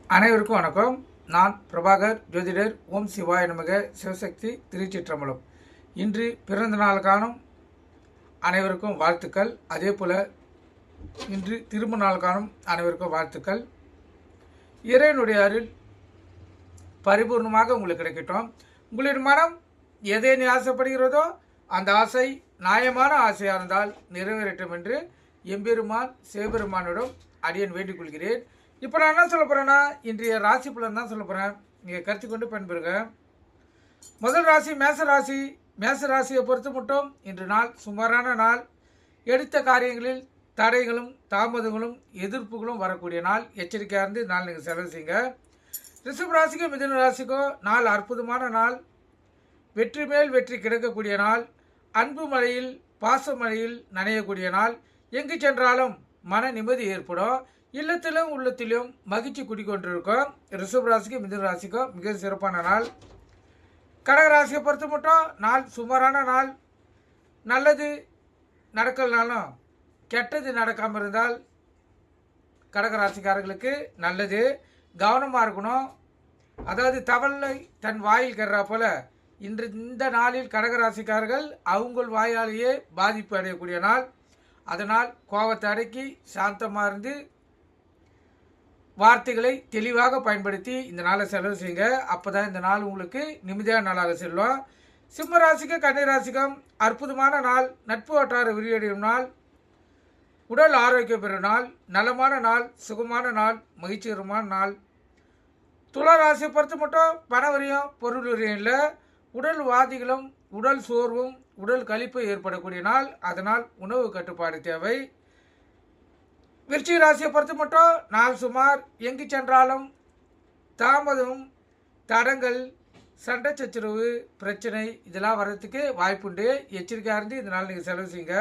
அனைவருக்கும் வணக்கம். நான் பிரபாகர் ஜோதிடர். ஓம் சிவாய நமக. சிவசக்தி திருச்சிற்றம்பலம். இன்று பிறந்த நாள் காணும் அனைவருக்கும் வாழ்த்துக்கள். அதே போல் இன்று திருமண நாள் காணும் அனைவருக்கும் வாழ்த்துக்கள். இறைவனுடைய அருள் பரிபூர்ணமாக உங்களுக்கு கிடைக்கட்டும். உங்களின் மனம் எதை ஆசைப்படுகிறதோ அந்த ஆசை நியாயமான ஆசையாக இருந்தால் நிறைவேறட்டும் என்று எம்பெருமான் சிவபெருமானிடம் அடியன் வேண்டிக் கொள்கிறேன். இப்போ நான் என்ன சொல்ல போகிறேன்னா, இன்றைய ராசி பலன் தான் சொல்ல போகிறேன். நீங்கள் கருத்து கொண்டு பயன்பெறுங்க. முதல் ராசி மேசராசி. மேசராசியை பொறுத்து மட்டும் இன்று நாள் சுமாரான நாள். எடுத்த காரியங்களில் தடைகளும் தாமதங்களும் எதிர்ப்புகளும் வரக்கூடிய நாள். எச்சரிக்கையாக இருந்து நாள் நீங்கள் செலவு செய்யுங்க. ரிஷப ராசிக்கும் மிதுன ராசிக்கும் நாள் அற்புதமான நாள். வெற்றி மேல் வெற்றி கிடைக்கக்கூடிய நாள். அன்பு மழையில் பாச மழையில் நனையக்கூடிய நாள். எங்கு சென்றாலும் மன நிம்மதி ஏற்படும். இல்லத்திலும் உள்ளத்திலும் மகிழ்ச்சி குடிக்கொண்டிருக்கும். ரிஷப ராசிக்கும் மிதுன ராசிக்கும் மிக சிறப்பான நாள். கடகராசியை பொறுத்த மட்டும் நாள் சுமாரான நாள். நல்லது நடக்கலனாலும் கெட்டது நடக்காமல் இருந்தால் கடகராசிக்காரர்களுக்கு நல்லது. கவனமாக இருக்கணும். அதாவது தவளை தன் வாயில் கர்றா போல இந்த நாளில் கடகராசிக்காரர்கள் அவங்கள் வாயாலேயே பாதிப்பு அடையக்கூடிய நாள். அதனால் கோபத்தை அடக்கி சாந்தமாக இருந்து வார்த்தைகளை தெளிவாக பயன்படுத்தி இந்த நாளை செலவு செய்யுங்க. அப்போ தான் இந்த நாள் உங்களுக்கு நிம்மதியான நாளாக செல்லும். சிம்ம ராசிக்கும் கன்னி ராசிக்கும் அற்புதமான நாள். நட்பு வட்டார விரிவடையும் நாள். உடல் ஆரோக்கியம் பெறும் நாள். நலமான நாள். சுகமான நாள். மகிழ்ச்சிகரமான நாள். துலா ராசியை பொறுத்து மட்டும் பணவரியும் பொருள் வரியும் இல்லை. உடல் வாதிகளும் உடல் சோர்வும் உடல் கழிப்பு ஏற்படக்கூடிய நாள். அதனால் உணவு கட்டுப்பாடு தேவை. விருச்சிக ராசியை பொறுத்து மட்டும் நாள் சுமார். எங்கு சென்றாலும் தாமதம் தடங்கள் சண்டை சச்சரவு பிரச்சனை இதெல்லாம் வர்றதுக்கு வாய்ப்புண்டு. எச்சரிக்கையாக இருந்து இந்த நாள் நீங்கள் செலவு செய்யுங்க.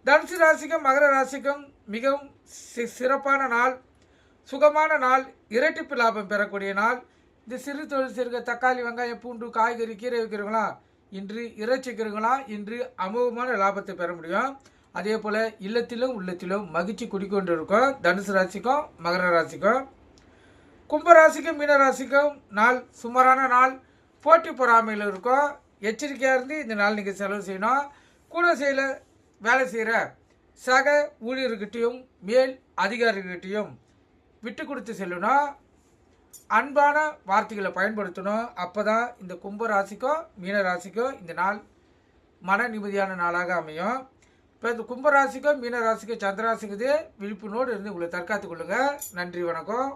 தனுசு ராசிக்கும் மகர ராசிக்கும் மிகவும் சிறப்பான நாள். சுகமான நாள். இரட்டிப்பு லாபம் பெறக்கூடிய நாள். இந்த சிறு தொழில் செய்கிற தக்காளி வெங்காயம் பூண்டு காய்கறி கீரை வைக்கிறவங்களா இன்று இறைச்சி வைக்கிறவங்களா இன்று அமோகமான லாபத்தை பெற முடியும். அதே போல் இல்லத்திலும் உள்ளத்திலும் மகிழ்ச்சி குடிக்கொண்டு இருக்கும். தனுசு ராசிக்கும் மகர ராசிக்கும். கும்பராசிக்கும் மீன ராசிக்கும் நாள் சுமாரான நாள். போட்டி பொறாமையில் இருக்கும். எச்சரிக்கையாக இருந்து இந்த நாள் நீங்கள் செலவு செய்யணும். கூட வேலை செய்கிற சக ஊழியர்கிட்டையும் மேல் அதிகாரிகிட்டையும் விட்டு கொடுத்து செல்லணும். அன்பான வார்த்தைகளை பயன்படுத்தணும். அப்போ தான் இந்த கும்பராசிக்கும் மீன ராசிக்கும் இந்த நாள் மன நிம்மதியான நாளாக அமையும். இப்போ இந்த கும்பராசிக்கும் மீன ராசிக்கும் சந்திராசிக்குது விழிப்புணோடு இருந்து உங்களை தற்காத்து கொள்ளுங்கள். நன்றி, வணக்கம்.